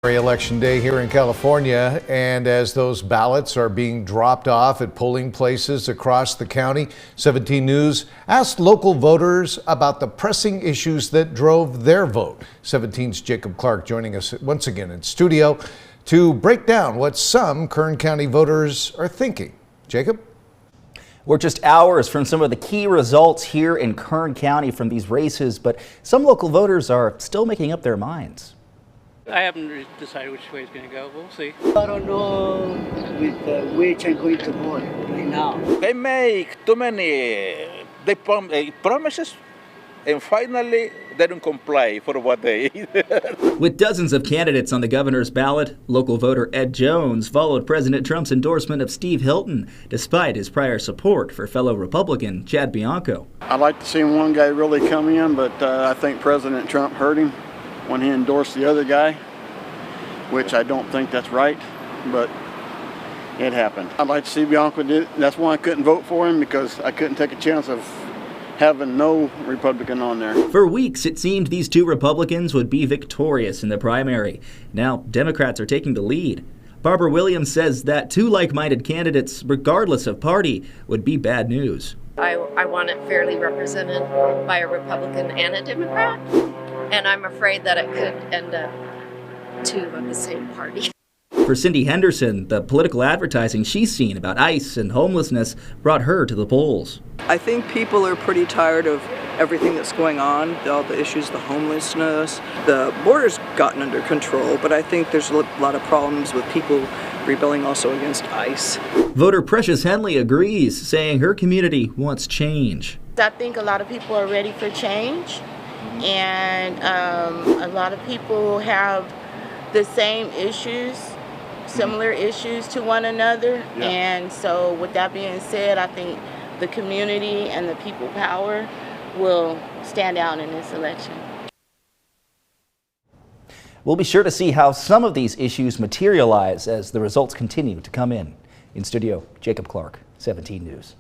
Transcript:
Election day here in California, and as those ballots are being dropped off at polling places across the county, 17 News asked local voters about the pressing issues that drove their vote. 17's Jacob Clark joining us once again in studio to break down what some Kern County voters are thinking. Jacob? We're just hours from some of the key results here in Kern County from these races, but some local voters are still making up their minds. I haven't decided which way it's going to go. We'll see. I don't know with which I'm going to vote right now. They make too many promises, and finally they don't comply for what they With dozens of candidates on the governor's ballot, local voter Ed Jones followed President Trump's endorsement of Steve Hilton, despite his prior support for fellow Republican Chad Bianco. I'd like to see one guy really come in, but I think President Trump hurt him when he endorsed the other guy, which I don't think that's right, but it happened. I'd like to see Bianco do it. That's why I couldn't vote for him, because I couldn't take a chance of having no Republican on there. For weeks, it seemed these two Republicans would be victorious in the primary. Now, Democrats are taking the lead. Barbara Williams says that two like-minded candidates, regardless of party, would be bad news. I want it fairly represented by a Republican and a Democrat, and I'm afraid that it could end up two of the same party. For Cindy Henderson, the political advertising she's seen about ICE and homelessness brought her to the polls. I think people are pretty tired of everything that's going on, all the issues, the homelessness. The border's gotten under control, but I think there's a lot of problems with people rebelling also against ICE. Voter Precious Henley agrees, saying her community wants change. I think a lot of people are ready for change, and a lot of people have the same issues, similar issues to one another. Yeah. And so with that being said, I think the community and the people power will stand out in this election. We'll be sure to see how some of these issues materialize as the results continue to come in. In studio, Jacob Clark, 17 News.